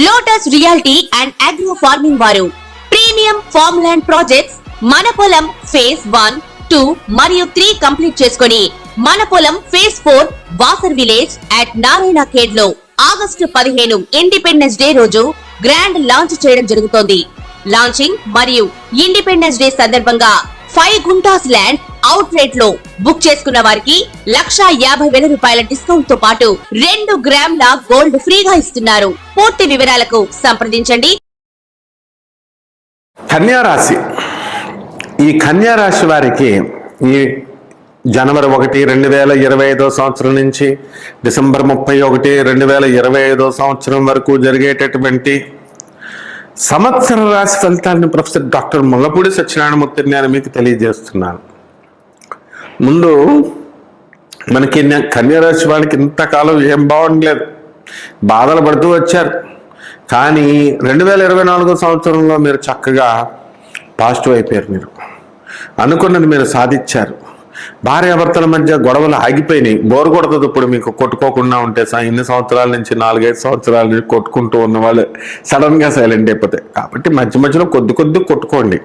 Lotus reality and agro farming వారు premium farm land projects మన పొలం ఫేజ్ 1, 2 మరియు 3 కంప్లీట్ చేసుకుని మన పొలం phase 4 Wasar village at Narayana Khed లో ఆగస్టు 15 ఇండిపెండెన్స్ డే రోజు గ్రాండ్ లాంచ్ చేయడం జరుగుతోంది. లాంచింగ్ మరియు ఇండిపెండెన్స్ డే సందర్భంగా 5 గుంటాస్ ల్యాండ్ అవుట్ రేట్ లో బుక్ చేసుకున్న వారికి 1,50,000 రూపాయల డిస్కౌంట్ తో పాటు 2 గ్రాముల గోల్డ్ ఫ్రీగా ఇస్తున్నారు. పూర్తి వివరాలకు సంప్రదించండి. కన్యా రాశి. ఈ కన్యా రాశి వారికి ఈ జనవరి 1, 2025 సంవత్సరం నుంచి డిసెంబర్ 31, 2025 సంవత్సరం వరకు జరిగేటటువంటి సంవత్సర రాశి ఫలితాలను ప్రొఫెసర్ డాక్టర్ ముల్లపూడి సత్యనారాయణమూర్తి నేను మీకు తెలియజేస్తున్నాను. ముందు మనకి కన్యా రాశి వాళ్ళకి ఇంతకాలం ఏం బాగుండలేదు, బాధలు పడుతూ వచ్చారు. కానీ 2024 సంవత్సరంలో మీరు చక్కగా పాజిటివ్ అయిపోయారు. మీరు అనుకున్నది మీరు సాధించారు. భార్యాభర్తల మధ్య గొడవలు ఆగిపోయినాయి. బోరు కొడుతుంది ఇప్పుడు మీకు కొట్టుకోకుండా ఉంటే. ఇన్ని సంవత్సరాల నుంచి 4-5 సంవత్సరాల నుంచి కొట్టుకుంటూ ఉన్న వాళ్ళు సడన్గా సైలెంట్ అయిపోతాయి. కాబట్టి మధ్య మధ్యలో కొద్ది కొట్టుకోండి.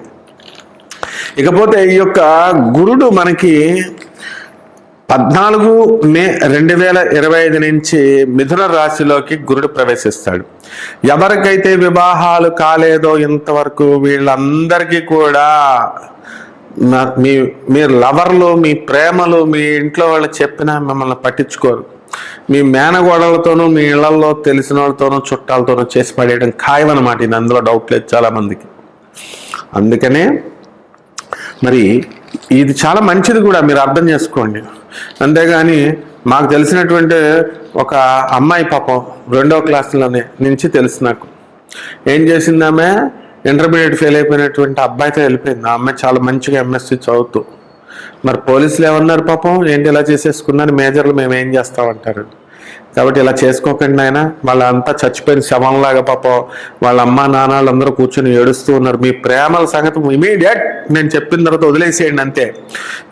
ఇకపోతే ఈ యొక్క గురుడు మనకి 14 మే 2025 నుంచి మిథున రాశిలోకి గురుడు ప్రవేశిస్తాడు. ఎవరికైతే వివాహాలు కాలేదో ఇంతవరకు వీళ్ళందరికీ కూడా మీ లవర్లు, మీ ప్రేమలు, మీ ఇంట్లో వాళ్ళు చెప్పినా మిమ్మల్ని పట్టించుకోరు. మీ మేనగోడలతోనూ, మీ ఇళ్లలో తెలిసిన వాళ్ళతోనూ, చుట్టాలతోనూ చేసి పడేయడం ఖాయం అన్నమాట. ఇది అందులో డౌట్ లేదు చాలామందికి. అందుకనే మరి ఇది చాలా మంచిది కూడా, మీరు అర్థం చేసుకోండి. అంతేగాని మాకు తెలిసినటువంటి ఒక అమ్మాయి పాపం 2వ క్లాసులోనే నుంచి తెలుసు నాకు. ఏం చేసిందామె, ఇంటర్మీడియట్ ఫెయిల్ అయిపోయినటువంటి అబ్బాయితో వెళ్ళిపోయింది. ఆ అమ్మాయి చాలా మంచిగా ఎంఎస్సీ చదువుతూ. మరి పోలీసులు ఏమన్నారు, పాపం ఏంటి ఇలా చేసేసుకున్నారు, మేజర్లు మేము ఏం చేస్తామంటారు. కాబట్టి ఇలా చేసుకోకండి ఆయన. వాళ్ళంతా చచ్చిపోయిన శవంలాగా పాపం వాళ్ళ అమ్మ నాన్నలు అందరూ కూర్చొని ఏడుస్తూ ఉన్నారు. మీ ప్రేమల సంగతి ఇమీడియట్ నేను చెప్పిన తర్వాత వదిలేసేయండి అంతే.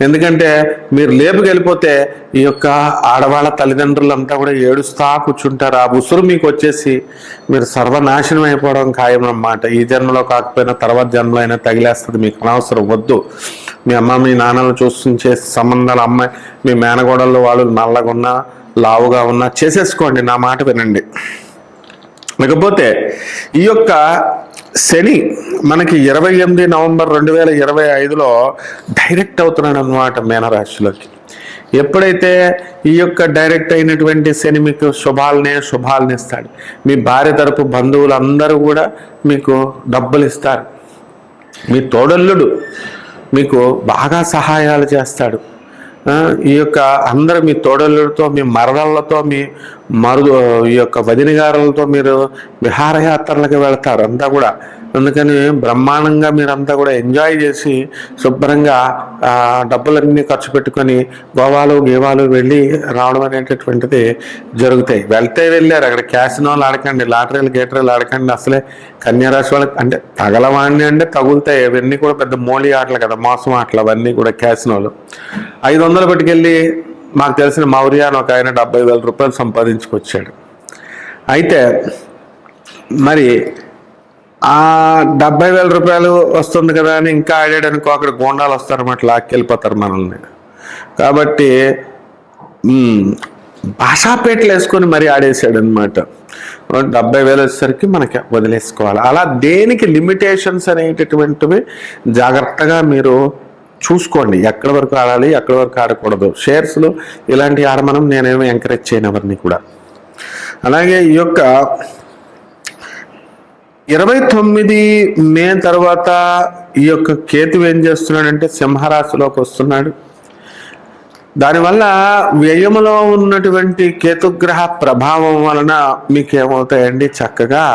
ఎందుకంటే మీరు లేపుకెళ్ళిపోతే ఈ యొక్క ఆడవాళ్ళ తల్లిదండ్రులంతా కూడా ఏడుస్తా కూర్చుంటారు. ఆ ఉసురు మీకు వచ్చేసి మీరు సర్వనాశనం అయిపోవడం ఖాయం అన్నమాట. ఈ జన్మలో కాకపోయినా తర్వాత జన్మలో అయినా తగిలేస్తుంది. మీకు అనవసరం, వద్దు. మీ అమ్మ మీ నాన్నలను చూస్తుంచే సంబంధాలు, అమ్మాయి మీ మేనగోడల్లో వాళ్ళు నల్లగా ఉన్నా లావుగా ఉన్నా చేసేసుకోండి, నా మాట వినండి. లేకపోతే ఈ యొక్క శని మనకి 28 నవంబర్ 2025లో డైరెక్ట్ అవుతున్నాడు అన్నమాట మీనరాశిలోకి. ఎప్పుడైతే ఈ యొక్క డైరెక్ట్ అయినటువంటి శని మీకు శుభాలనే ఇస్తాడు. మీ భార్య తరపు బంధువులందరూ కూడా మీకు డబ్బులు ఇస్తారు. మీ తోడల్లుడు మీకు బాగా సహాయాలు చేస్తాడు. ఈ యొక్క అందరూ మీ తోడళ్ళతో, మీ మరదళ్ళతో, మీ ఈ యొక్క వదినగారులతో మీరు విహారయాత్రలకు వెళ్తారు అంతా కూడా. అందుకని బ్రహ్మాండంగా మీరంతా కూడా ఎంజాయ్ చేసి శుభ్రంగా డబ్బులన్నీ ఖర్చు పెట్టుకొని గోవాలు గేవాలు వెళ్ళి రావడం అనేటటువంటిది జరుగుతాయి. వెళ్ళారు అక్కడ క్యాసినోలు ఆడకండి, గేటరీలు ఆడకండి. అసలే కన్యారాశి వాళ్ళకి అంటే తగలవాణ్ణి అంటే తగులుతాయి. అవన్నీ కూడా పెద్ద మోళీ ఆటలు కదా, మోసం ఆటలు అవన్నీ కూడా. క్యాసినోలు 500 పెట్టుకెళ్ళి మాకు తెలిసిన మౌర్య అని ఒక ఆయన 70,000 రూపాయలు సంపాదించుకొచ్చాడు. అయితే మరి ఆ 70,000 రూపాయలు వస్తుంది కదా అని ఇంకా ఆడాడనుకో, అక్కడ గోండాలు వస్తారన్నమాట, లాక్కెళ్ళిపోతారు మనల్ని. కాబట్టి భాషాపేటలు వేసుకొని మరీ ఆడేసాడు అనమాట. 70,000 వచ్చేసరికి మనకి వదిలేసుకోవాలి. అలా దేనికి లిమిటేషన్స్ అనేటటువంటివి జాగ్రత్తగా మీరు చూసుకోండి. ఎక్కడి వరకు ఆడాలి, ఎక్కడి వరకు ఆడకూడదు. షేర్స్లు ఇలాంటి ఆడమనం నేనేమో ఎంకరేజ్ చేయను ఎవరిని కూడా. అలాగే ఈ యొక్క 29 మే తర్వాత ఈ యొక్క కేతువు ఏం చేస్తున్నాడంటే సింహరాశిలోకి వస్తున్నాడు. దానివల్ల వ్యయములో ఉన్నటువంటి కేతుగ్రహ ప్రభావం వలన మీకు ఏమవుతాయండి, చక్కగా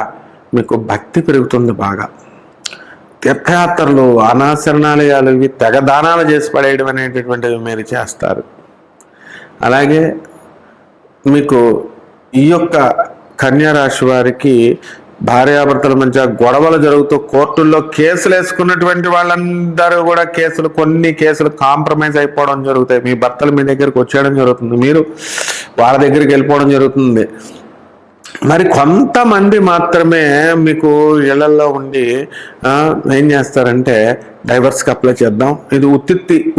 మీకు భక్తి పెరుగుతుంది బాగా. తీర్థయాత్రలు, అనాశరణాలయాలు, ఇవి తెగ దానాలు చేసి పడేయడం అనేటటువంటివి మీరు చేస్తారు. అలాగే మీకు ఈ యొక్క కన్యా రాశి వారికి భార్యాభర్తల మధ్య గొడవలు జరుగుతూ కోర్టుల్లో కేసులు వేసుకున్నటువంటి వాళ్ళందరూ కూడా కొన్ని కేసులు కాంప్రమైజ్ అయిపోవడం జరుగుతాయి. మీ భర్తలు మీ దగ్గరికి వచ్చేయడం జరుగుతుంది, మీరు వాళ్ళ దగ్గరికి వెళ్ళిపోవడం జరుగుతుంది. మరి కొంతమంది మాత్రమే మీకు ఇళ్లలో ఉండి ఏం చేస్తారంటే డైవర్స్కి అప్లై చేద్దాం, ఇది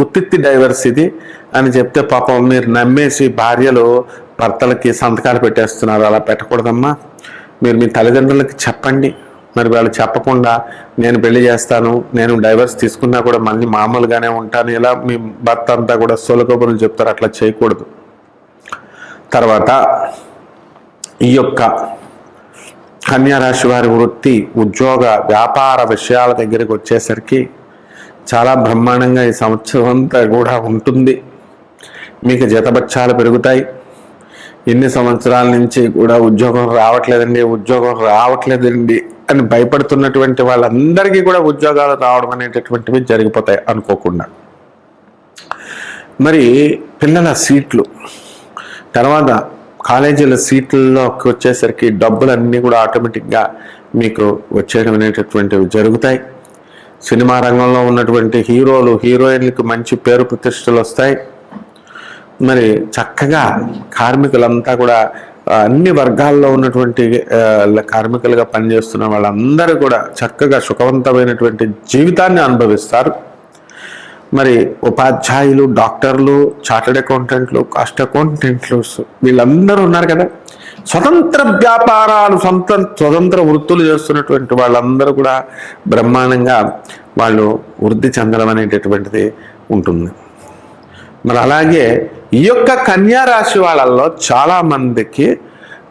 ఉత్తిత్తి డైవర్స్ ఇది అని చెప్తే పాపం మీరు నమ్మేసి భార్యలు భర్తలకి సంతకాలు పెట్టేస్తున్నారు. అలా పెట్టకూడదమ్మా. మీరు మీ తల్లిదండ్రులకి చెప్పండి. మరి వాళ్ళు చెప్పకుండా నేను పెళ్లి చేస్తాను, నేను డైవర్స్ తీసుకున్నా కూడా మళ్ళీ మామూలుగానే ఉంటాను, ఇలా మీ భర్త అంతా కూడా సొలకబులు చెప్తారు. అట్లా చేయకూడదు. తర్వాత ఈ యొక్క కన్యారాశి వారి వృత్తి, ఉద్యోగ, వ్యాపార విషయాల దగ్గరికి వచ్చేసరికి చాలా బ్రహ్మాండంగా ఈ సంవత్సరం అంతా కూడా ఉంటుంది. మీకు జీతబత్యాలు పెరుగుతాయి. ఎన్ని సంవత్సరాల నుంచి కూడా ఉద్యోగం రావట్లేదండి అని భయపడుతున్నటువంటి వాళ్ళందరికీ కూడా ఉద్యోగాలు రావడం అనేటటువంటివి జరిగిపోతాయి అనుకోకుండా. మరి పిల్లల సీట్లు, తర్వాత కాలేజీల సీట్లలోకి వచ్చేసరికి డబ్బులన్నీ కూడా ఆటోమేటిక్గా మీకు వచ్చేయడం అనేటటువంటివి జరుగుతాయి. సినిమా రంగంలో ఉన్నటువంటి హీరోలు, హీరోయిన్లకు మంచి పేరు ప్రతిష్టలు వస్తాయి. మరి చక్కగా కార్మికులంతా కూడా అన్ని వర్గాల్లో ఉన్నటువంటి కార్మికులుగా పనిచేస్తున్న వాళ్ళందరూ కూడా చక్కగా సుఖవంతమైనటువంటి జీవితాన్ని అనుభవిస్తారు. మరి ఉపాధ్యాయులు, డాక్టర్లు, చార్టెడ్ అకౌంటెంట్లు, కాస్ట్ అకౌంటెంట్లు వీళ్ళందరూ ఉన్నారు కదా, స్వతంత్ర వ్యాపారాలు, స్వతంత్ర వృత్తులు చేస్తున్నటువంటి వాళ్ళందరూ కూడా బ్రహ్మాండంగా వాళ్ళు వృద్ధి చెందడం అనేటటువంటిది ఉంటుంది. మరి అలాగే ఈ యొక్క కన్యా రాశి వాళ్ళల్లో చాలామందికి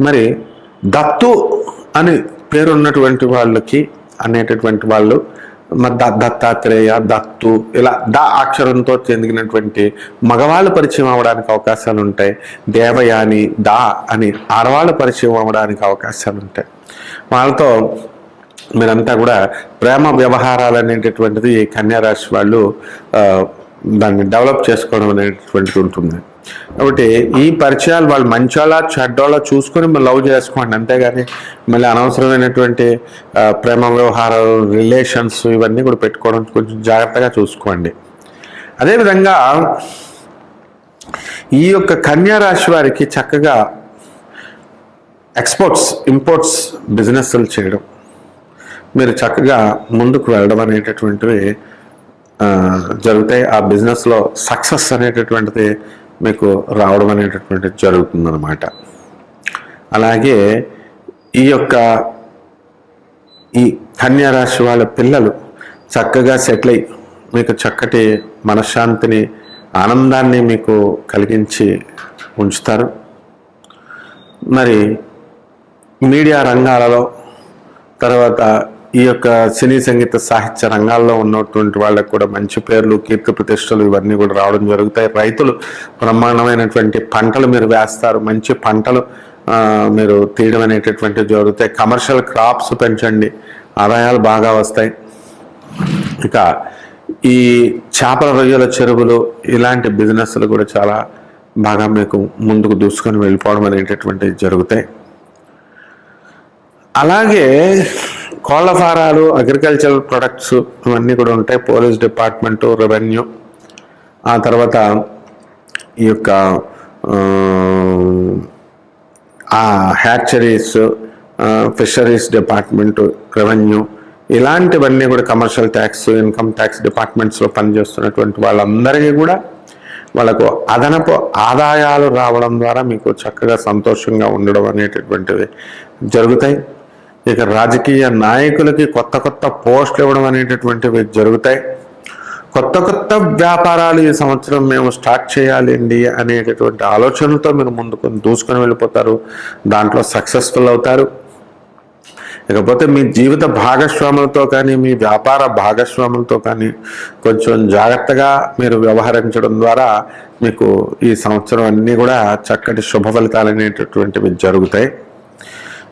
మరి దత్తు అని పేరున్నటువంటి వాళ్ళకి అనేటటువంటి వాళ్ళు మరి దత్తాత్రేయ, దత్తు ఇలా అక్షరంతో చెందినటువంటి మగవాళ్ళు పరిచయం అవ్వడానికి అవకాశాలు ఉంటాయి. దేవయాని, అని ఆడవాళ్ళు పరిచయం అవ్వడానికి అవకాశాలు ఉంటాయి. వాళ్ళతో మీరంతా కూడా ప్రేమ వ్యవహారాలు అనేటటువంటిది ఈ కన్యా రాశి వాళ్ళు దాన్ని డెవలప్ చేసుకోవడం అనేటువంటిది ఉంటుంది. కాబట్టి ఈ పరిచయాలు వాళ్ళు మంచోళ్ళ చెడ్డోళ్ళ చూసుకొని మీరు లవ్ చేసుకోండి. అంతేగాని మళ్ళీ అనవసరమైనటువంటి ప్రేమ వ్యవహారాలు, రిలేషన్స్ ఇవన్నీ కూడా పెట్టుకోవడం కొంచెం జాగ్రత్తగా చూసుకోండి. అదేవిధంగా ఈ యొక్క కన్యా రాశి వారికి చక్కగా ఎక్స్పోర్ట్స్, ఇంపోర్ట్స్ బిజినెస్లు చేయడం, మీరు చక్కగా ముందుకు వెళ్ళడం అనేటటువంటివి జరుగుతాయి. ఆ బిజినెస్లో సక్సెస్ అనేటటువంటిది మీకు రావడం అనేటటువంటిది జరుగుతుందన్నమాట. అలాగే ఈ యొక్క ఈ కన్యా రాశి వాళ్ళ పిల్లలు చక్కగా సెటిల్ అయ్యి మీకు చక్కటి మనశ్శాంతిని, ఆనందాన్ని మీకు కలిగించి ఉంచుతారు. మరి మీడియా రంగాలలో, తర్వాత ఈ యొక్క సినీ సంగీత సాహిత్య రంగాల్లో ఉన్నటువంటి వాళ్ళకు కూడా మంచి పేర్లు, కీర్తి ప్రతిష్టలు ఇవన్నీ కూడా రావడం జరుగుతాయి. రైతులు బ్రహ్మాండమైనటువంటి పంటలు మీరు వేస్తారు, మంచి పంటలు మీరు తీయడం అనేటటువంటివి జరుగుతాయి. కమర్షియల్ క్రాప్స్ పెంచండి, ఆదాయాలు బాగా వస్తాయి. ఇక ఈ చేపల రొయ్యల చెరువులు ఇలాంటి బిజినెస్లు కూడా చాలా బాగా మీకు ముందుకు దూసుకొని వెళ్ళిపోవడం అనేటటువంటివి జరుగుతాయి. అలాగే కోళ్ల ఫారాలు, అగ్రికల్చరల్ ప్రొడక్ట్స్ ఇవన్నీ కూడా ఉంటాయి. పోలీస్ డిపార్ట్మెంటు, రెవెన్యూ, ఆ తర్వాత ఈ యొక్క హ్యాచరీస్, ఫిషరీస్ డిపార్ట్మెంటు, రెవెన్యూ ఇలాంటివన్నీ కూడా కమర్షియల్ ట్యాక్స్, ఇన్కమ్ ట్యాక్స్ డిపార్ట్మెంట్స్లో పనిచేస్తున్నటువంటి వాళ్ళందరికీ కూడా వాళ్ళకు అదనపు ఆదాయాలు రావడం ద్వారా మీకు చక్కగా సంతోషంగా ఉండడం అనేటటువంటివి జరుగుతాయి. ఇక రాజకీయ నాయకులకి కొత్త పోస్టులు ఇవ్వడం అనేటటువంటివి జరుగుతాయి. కొత్త వ్యాపారాలు ఈ సంవత్సరం మేము స్టార్ట్ చేయాలండి అనేటటువంటి ఆలోచనలతో మీరు ముందుకు దూసుకొని వెళ్ళిపోతారు. దాంట్లో సక్సెస్ఫుల్ అవుతారు. ఇకపోతే మీ జీవిత భాగస్వాములతో కానీ, మీ వ్యాపార భాగస్వాములతో కానీ కొంచెం జాగ్రత్తగా మీరు వ్యవహరించడం ద్వారా మీకు ఈ సంవత్సరం అన్నీ కూడా చక్కటి శుభ ఫలితాలు అనేటటువంటివి జరుగుతాయి.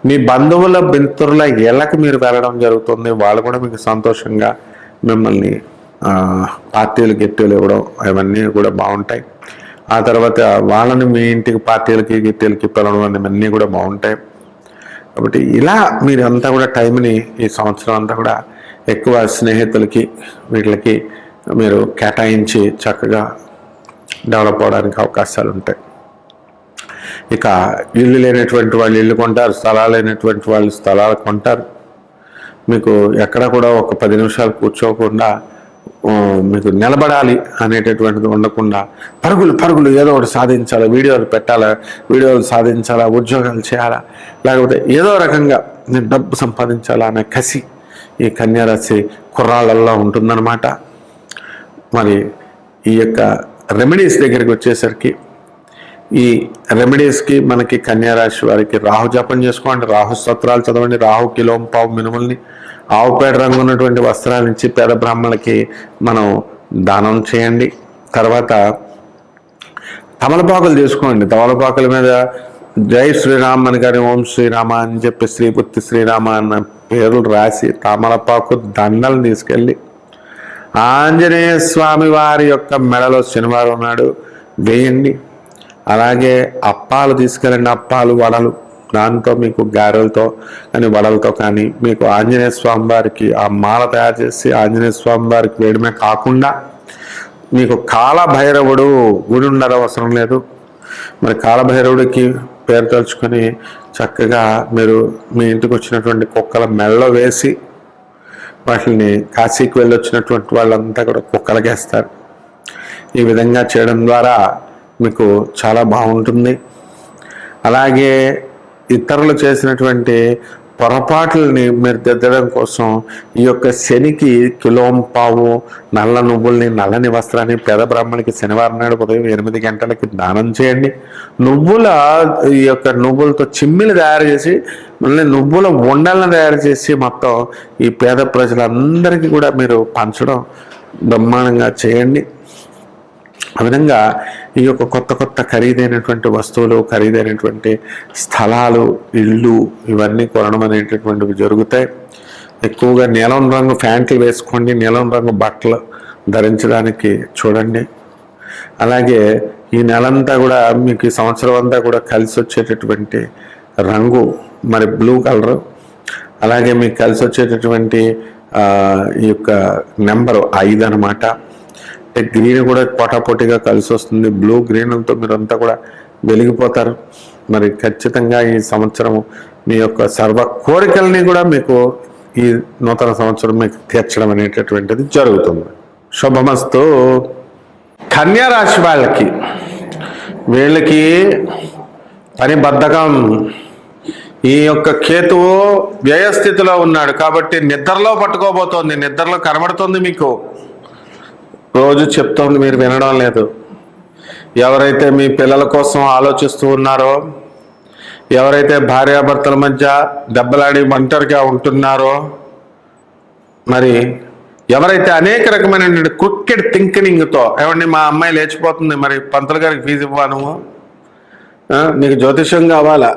మీ బంధువుల, మిత్రుల ఇళ్ళకి మీరు వెళ్ళడం జరుగుతుంది. వాళ్ళు కూడా మీకు సంతోషంగా మిమ్మల్ని పార్టీలు, గిట్టీలు ఇవ్వడం అవన్నీ కూడా బాగుంటాయి. ఆ తర్వాత వాళ్ళని మీ ఇంటికి పార్టీలకి, గిట్టీలకి పిలవడం అవన్నీ కూడా బాగుంటాయి. కాబట్టి ఇలా మీరంతా కూడా టైంని ఈ సంవత్సరం అంతా కూడా ఎక్కువ స్నేహితులకి వీళ్ళకి మీరు కేటాయించి చక్కగా డెవలప్ అవడానికి అవకాశాలు ఉంటాయి. ఇక ఇల్లు లేనటువంటి వాళ్ళు ఇల్లు కొంటారు, స్థలాలు లేనటువంటి వాళ్ళు స్థలాలు కొంటారు. మీకు ఎక్కడ కూడా ఒక 10 నిమిషాలు కూర్చోకుండా మీకు నిలబడాలి అనేటటువంటిది ఉండకుండా పరుగులు ఏదో ఒకటి సాధించాలా, వీడియోలు పెట్టాలా, వీడియోలు సాధించాలా, ఉద్యోగాలు చేయాలా, లేకపోతే ఏదో రకంగా నేను డబ్బు సంపాదించాలా అనే కసి ఈ కన్యారాశి కుర్రాళ్ళల్లో ఉంటుందన్నమాట. మరి ఈ యొక్క రెమెడీస్ దగ్గరికి వచ్చేసరికి ఈ రెమెడీస్కి మనకి కన్యారాశి వారికి రాహు జపం చేసుకోండి, రాహు స్తోత్రాలు చదవండి, రాహు కిలోం పావు మినుముల్ని ఆవు పేడ రంగు ఉన్నటువంటి వస్త్రాలు ఇచ్చి పేద బ్రాహ్మణులకి మనం దానం చేయండి. తర్వాత తమలపాకులు చేసుకోండి, తమలపాకుల మీద జై శ్రీరామ్ అని కానీ ఓం శ్రీరామ అని చెప్పి శ్రీపుత్తి శ్రీరామ అన్న పేర్లు రాసి తమలపాకు దండలు తీసుకెళ్ళి ఆంజనేయ స్వామి వారి యొక్క మెడలో శనివారం నాడు వేయండి. అలాగే అప్పాలు తీసుకెళ్ళండి, అప్పాలు వడలు, దాంతో మీకు గారెలతో కానీ వడలతో కానీ మీకు ఆంజనేయ స్వామి వారికి ఆ మాల తయారు చేసి ఆంజనేయ స్వామి వారికి వేయడమే కాకుండా మీకు కాలభైరవుడు గుడి ఉండడం అవసరం లేదు. మరి కాలభైరవుడికి పేరు తలుచుకొని చక్కగా మీరు మీ ఇంటికి వచ్చినటువంటి కుక్కల మెడలో వేసి వాటిని కాశీకి వెళ్ళి వచ్చినటువంటి వాళ్ళంతా కూడా కుక్కలకేస్తారు. ఈ విధంగా చేయడం ద్వారా మీకు చాలా బాగుంటుంది. అలాగే ఇతరులు చేసినటువంటి పొరపాట్లని మీరు దిద్దడం కోసం ఈ యొక్క శనికి కిలోం పావు నల్ల నువ్వుల్ని, నల్లని వస్త్రాన్ని పేద బ్రాహ్మణికి శనివారం నాడు ఉదయం 8 గంటలకి దానం చేయండి. ఈ యొక్క నువ్వులతో చిమ్మిలు తయారు చేసి మళ్ళీ నువ్వుల ఉండలను తయారు చేసి మొత్తం ఈ పేద ప్రజలందరికీ కూడా మీరు పంచడం బ్రహ్మాండంగా చేయండి. ఆ విధంగా ఈ యొక్క కొత్త ఖరీదైనటువంటి వస్తువులు, ఖరీదైనటువంటి స్థలాలు, ఇళ్ళు ఇవన్నీ కొనడం అనేటటువంటివి జరుగుతాయి. ఎక్కువగా నీలం రంగు ప్యాంట్లు వేసుకోండి, నీలం రంగు బట్టలు ధరించడానికి చూడండి. అలాగే ఈ నెలంతా కూడా మీకు ఈ సంవత్సరం అంతా కూడా కలిసి వచ్చేటటువంటి రంగు మరి బ్లూ కలరు. అలాగే మీకు కలిసి వచ్చేటటువంటి ఈ యొక్క నెంబరు 5 అన్నమాట. గ్రీన్ కూడా పోటాపోటీగా కలిసి వస్తుంది. బ్లూ గ్రీన్లతో మీరంతా కూడా వెలిగిపోతారు. మరి ఖచ్చితంగా ఈ సంవత్సరం మీ యొక్క సర్వ కోరికల్ని కూడా మీకు ఈ నూతన సంవత్సరం మీకు తీర్చడం అనేటటువంటిది జరుగుతుంది. శుభమస్తు. కన్యా రాశి వీళ్ళకి పని బద్ధకం. ఈ యొక్క కేతువు వ్యయస్థితిలో ఉన్నాడు కాబట్టి నిద్రలో పట్టుకోబోతోంది, నిద్రలో కనబడుతుంది. మీకు రోజు చెప్తోంది, మీరు వినడం లేదు. ఎవరైతే మీ పిల్లల కోసం ఆలోచిస్తూ ఉన్నారో, ఎవరైతే భార్యాభర్తల మధ్య దెబ్బలాడి ఒంటరిగా ఉంటున్నారో, మరి ఎవరైతే అనేక రకమైన క్రికెట్ థింకింగ్తో ఏమండి మా అమ్మాయి లేచిపోతుంది, మరి పంతులు గారికి ఫీజు ఇవ్వను, నీకు జ్యోతిష్యం కావాలా,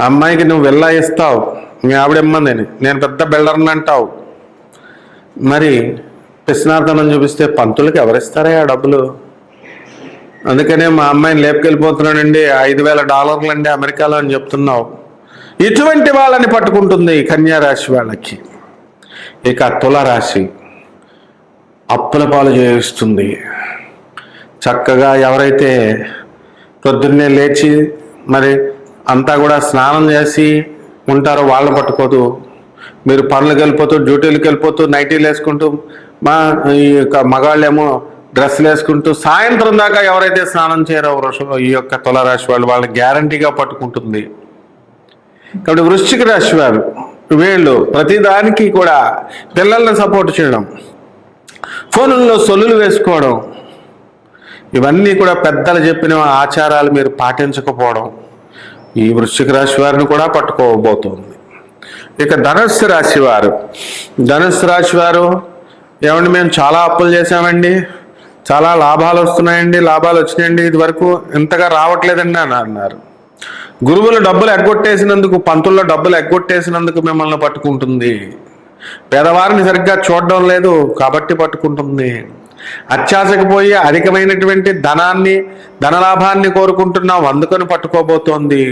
అమ్మాయికి నువ్వు వెళ్ళా ఇస్తావు, మీ ఆవిడమ్మందని నేను పెద్ద బిల్డర్ని అంటావు, మరి పిసినార్థనం చూపిస్తే పంతులకి ఎవరిస్తారా ఆ డబ్బులు? అందుకనే మా అమ్మాయిని లేపుకెళ్ళిపోతున్నాడండి, $5,000 అండి అమెరికాలో అని చెప్తున్నావు. ఇటువంటి వాళ్ళని పట్టుకుంటుంది కన్యా రాశి వాళ్ళకి. ఇక తులారాశి అప్పుల పాలు చేయిస్తుంది. చక్కగా ఎవరైతే పొద్దున్నే లేచి మరి అంతా కూడా స్నానం చేసి ఉంటారో వాళ్ళని పట్టుకోదు. మీరు పనులకు వెళ్ళిపోతూ, డ్యూటీలకు వెళ్ళిపోతూ, నైటీలు వేసుకుంటూ, ఈ యొక్క మగాళ్ళేమో డ్రెస్సులు వేసుకుంటూ సాయంత్రం దాకా ఎవరైతే స్నానం చేయరో ఈ యొక్క తులారాశి వాళ్ళని గ్యారంటీగా పట్టుకుంటుంది. కాబట్టి వృశ్చిక రాశి వారు వీళ్ళు ప్రతిదానికి కూడా పిల్లల్ని సపోర్ట్ చేయడం, ఫోన్లలో సొల్లులు వేసుకోవడం, ఇవన్నీ కూడా పెద్దలు చెప్పిన ఆచారాలు మీరు పాటించకపోవడం ఈ వృశ్చిక రాశి వారిని కూడా పట్టుకోబోతోంది. ఇక ధనుస్సు రాశి వారు ఏమండి మేము చాలా అప్పులు చేసామండి, చాలా లాభాలు వస్తున్నాయండి, లాభాలు వచ్చినాయండి, ఇది వరకు ఇంతగా రావట్లేదండి అని అన్నారు. గురువులు డబ్బులు ఎగ్గొట్టేసినందుకు, పంతుల్లో డబ్బులు ఎగ్గొట్టేసినందుకు మిమ్మల్ని పట్టుకుంటుంది. పేదవారిని సరిగ్గా చూడడం లేదు కాబట్టి పట్టుకుంటుంది. అత్యాశకు పోయి అధికమైనటువంటి ధనలాభాన్ని కోరుకుంటున్నాం అందుకని పట్టుకోబోతోంది.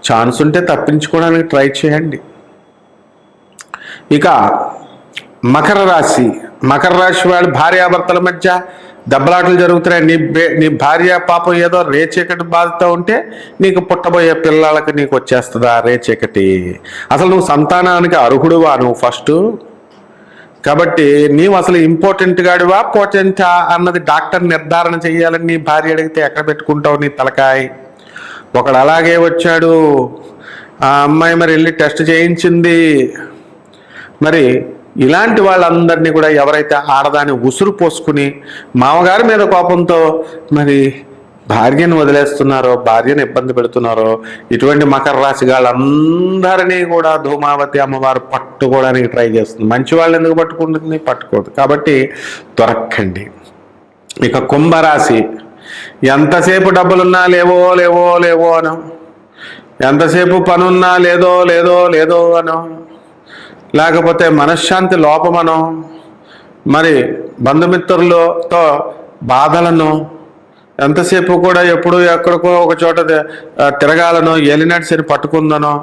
ఛాన్స్ ఉంటే తప్పించుకోవడానికి ట్రై చేయండి. ఇక మకర రాశి వాళ్ళు భార్యాభర్తల మధ్య దెబ్బలాటలు జరుగుతున్నాయి, నీ భార్య పాపం ఏదో రేచీకటి బాధతో ఉంటే నీకు పుట్టబోయే పిల్లలకి నీకు వచ్చేస్తుందా రేచీకటి? అసలు నువ్వు సంతానానికి అర్హుడువా నువ్వు ఫస్ట్? కాబట్టి నీవు అసలు ఇంపార్టెంట్ గాడివా పోటెంటా అన్నది డాక్టర్ నిర్ధారణ చేయాలని నీ భార్య అడిగితే ఎక్కడ పెట్టుకుంటావు నీ తలకాయ? ఒకడు అలాగే వచ్చాడు, ఆ అమ్మాయి మరి వెళ్ళి టెస్ట్ చేయించింది. మరి ఇలాంటి వాళ్ళందరినీ కూడా ఎవరైతే ఆడదాన్ని ఉసురు పోసుకుని మామగారి మీద కోపంతో మరి భార్యను వదిలేస్తున్నారో, భార్యను ఇబ్బంది పెడుతున్నారో, ఇటువంటి మకర రాశి వాళ్ళందరినీ కూడా ధూమావతి అమ్మవారు పట్టుకోవడానికి ట్రై చేస్తుంది. మంచి వాళ్ళు ఎందుకు పట్టుకుంటుంది? పట్టుకోదు. కాబట్టి దొరక్కండి. ఇక కుంభరాశి, ఎంతసేపు డబ్బులున్నా లేవో లేవో లేవో అనో, ఎంతసేపు పనున్నా లేదో లేదో లేదో అనో, లేకపోతే మనశ్శాంతి లోపమనో, మరి బంధుమిత్రులతో బాధలను, ఎంతసేపు కూడా ఎప్పుడు ఎక్కడికో ఒక చోట తిరగాలనో, ఏలినాటి పట్టుకుందనో,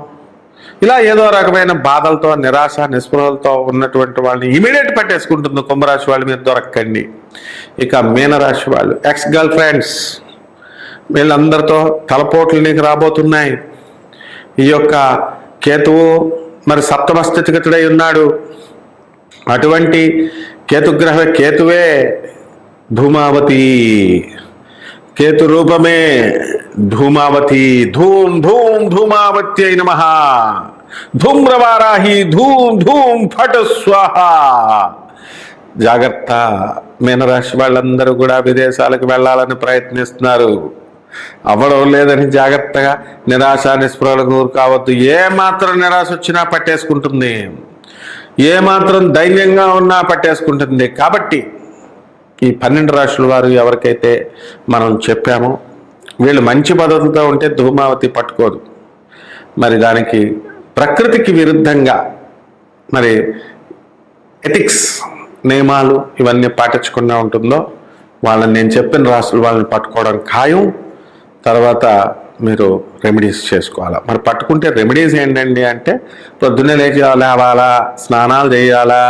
ఇలా ఏదో రకమైన బాధలతో నిరాశ నిస్పృహలతో ఉన్నటువంటి వాళ్ళని ఇమీడియట్ పట్టేసుకుంటుంది కుంభరాశి వాళ్ళు. మీరు దొరక్కండి. ఇక మీనరాశి వాళ్ళు, ఎక్స్ గర్ల్ ఫ్రెండ్స్, వీళ్ళందరితో తలపోట్లు నీకు రాబోతున్నాయి. ఈ యొక్క కేతువు మరి సప్తమ స్థితిగతుడై ఉన్నాడు. అటువంటి కేతువే ధూమావతి, కేతు రూపమే ధూమావతి. ధూమ్ ధూమ్ ధూమావత్యై నమః, ధూమ్రవారాహి ధూమ్ ధూమ్ ఫట్ స్వాహ. జాగ్రత్త. మీనరాశి వాళ్ళందరూ కూడా విదేశాలకు వెళ్ళాలని ప్రయత్నిస్తున్నారు, అవ్వడం లేదని జాగ్రత్తగా నిరాశ నిస్పృహలకు గురి కావద్దు. ఏమాత్రం నిరాశ వచ్చినా పట్టేసుకుంటుంది, ఏమాత్రం ధైర్యంగా ఉన్నా పట్టేసుకుంటుంది. కాబట్టి ఈ 12 రాశుల వారు ఎవరికైతే మనం చెప్పామో వీళ్ళు మంచి పద్ధతితో ఉంటే ధూమావతి పట్టుకోదు. మరి దానికి ప్రకృతికి విరుద్ధంగా మరి ఎథిక్స్ నియమాలు ఇవన్నీ పాటించకుండా ఉంటుందో వాళ్ళని నేను చెప్పిన రాశులు వాళ్ళని పట్టుకోవడం ఖాయం. తర్వాత మీరు రెమెడీస్ చేసుకోవాలా. మరి పట్టుకుంటే రెమెడీస్ ఏంటండి అంటే, పొద్దున్నే లేవాలా, స్నానాలు చేయాలా,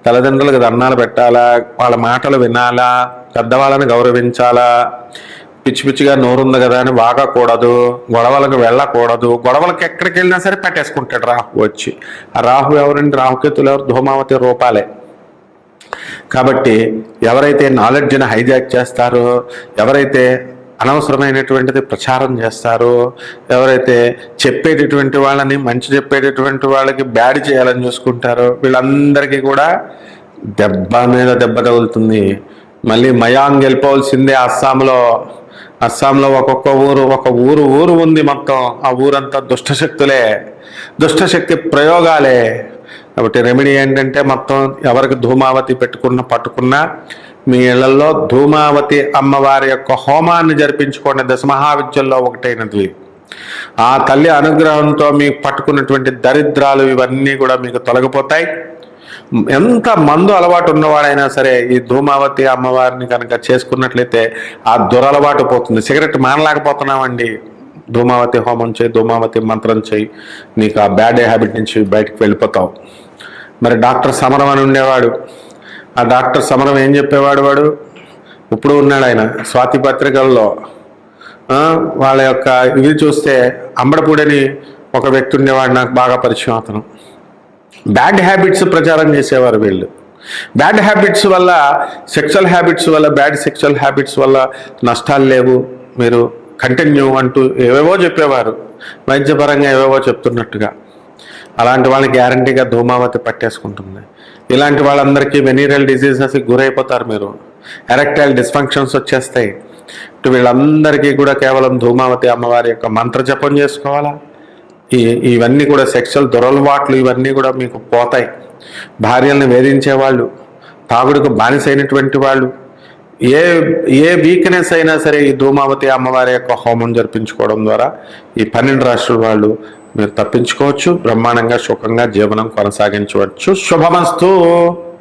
తల్లిదండ్రులకు దండాలు పెట్టాలా, వాళ్ళ మాటలు వినాలా, పెద్దవాళ్ళని గౌరవించాలా, పిచ్చి పిచ్చిగా నోరుంది కదా అని వాగకూడదు, గొడవలకు వెళ్ళకూడదు. గొడవలకు ఎక్కడికి వెళ్ళినా సరే పెట్టేసుకుంటాడు రాహు వచ్చి. ఆ రాహు ఎవరండి? రాహుకేతులు ఎవరు? ధూమావతి రూపాలే. కాబట్టి ఎవరైతే నాలెడ్జ్ని హైజాక్ చేస్తారో, ఎవరైతే అనవసరమైనటువంటిది ప్రచారం చేస్తారో, ఎవరైతే చెప్పేటటువంటి వాళ్ళని మంచి చెప్పేటటువంటి వాళ్ళకి బ్యాడ్ చేయాలని చూసుకుంటారో, వీళ్ళందరికీ కూడా దెబ్బ మీద దెబ్బ తగులుతుంది. మళ్ళీ మయాంగ్ వెళ్ళిపోవాల్సిందే. అస్సాంలో ఒక్కొక్క ఊరు ఉంది మొత్తం. ఆ ఊరంతా దుష్టశక్తులే, దుష్టశక్తి ప్రయోగాలే. కాబట్టి రెమెడీ ఏంటంటే, మొత్తం ఎవరికి ధూమావతి పట్టుకున్నా మీ ఇళ్లలో ధూమావతి అమ్మవారి యొక్క హోమాన్ని జరిపించుకోండి. దశమహావిద్యల్లో ఒకటైనది. ఆ తల్లి అనుగ్రహంతో మీకు పట్టుకున్నటువంటి దరిద్రాలు ఇవన్నీ కూడా మీకు తొలగిపోతాయి. ఎంత మందు అలవాటు ఉన్నవాడైనా సరే ఈ ధూమావతి అమ్మవారిని కనుక చేసుకున్నట్లయితే ఆ దురలవాటు పోతుంది. సిగరెట్ మానలేకపోతున్నామండి, ధూమావతి హోమం చేయి, ధూమావతి మంత్రం చేయి, నీకు ఆ బ్యాడ్ హ్యాబిట్ నుంచి బయటకు వెళ్ళిపోతావు. మరి డాక్టర్ సమరం అని ఉండేవాడు. ఆ డాక్టర్ సమరం ఏం చెప్పేవాడు? వాడు ఇప్పుడు ఉన్నాడు. ఆయన స్వాతి పత్రికల్లో వాళ్ళ యొక్క ఇవి చూస్తే అంబడపూడని ఒక వ్యక్తి ఉండేవాడు, నాకు బాగా పరిచయం. అతను బ్యాడ్ హ్యాబిట్స్ ప్రచారం చేసేవారు వీళ్ళు. బ్యాడ్ హ్యాబిట్స్ వల్ల, సెక్షువల్ హ్యాబిట్స్ వల్ల, బ్యాడ్ సెక్షువల్ హ్యాబిట్స్ వల్ల నష్టాలు లేవు, మీరు కంటిన్యూ అంటూ ఏవేవో చెప్పేవారు, వైద్యపరంగా ఏవేవో చెప్తున్నట్టుగా. అలాంటి వాళ్ళకి గ్యారంటీగా ధూమావతి పట్టేసుకుంటుంది. ఇలాంటి వాళ్ళందరికీ వెనీరియల్ డిసీజెస్కి గురైపోతారు మీరు. ఎరెక్టైల్ డిస్ఫంక్షన్స్ వచ్చేస్తాయి. వీళ్ళందరికీ కూడా కేవలం ధూమావతి అమ్మవారి యొక్క మంత్ర జపం చేసుకోవాలా. ఇవన్నీ కూడా సెక్షువల్ దురలవాట్లు ఇవన్నీ కూడా మీకు పోతాయి. భార్యలను వేధించేవాళ్ళు, తాగుడుకు బానిసైనటువంటి వాళ్ళు, ఏ వీక్నెస్ అయినా సరే ఈ ధూమావతి అమ్మవారి యొక్క హోమం జరిపించుకోవడం ద్వారా ఈ 12 రాష్ట్రాల వాళ్ళు మీరు తప్పించుకోవచ్చు. బ్రహ్మాండంగా సుఖంగా జీవనం కొనసాగించవచ్చు. శుభమస్తు.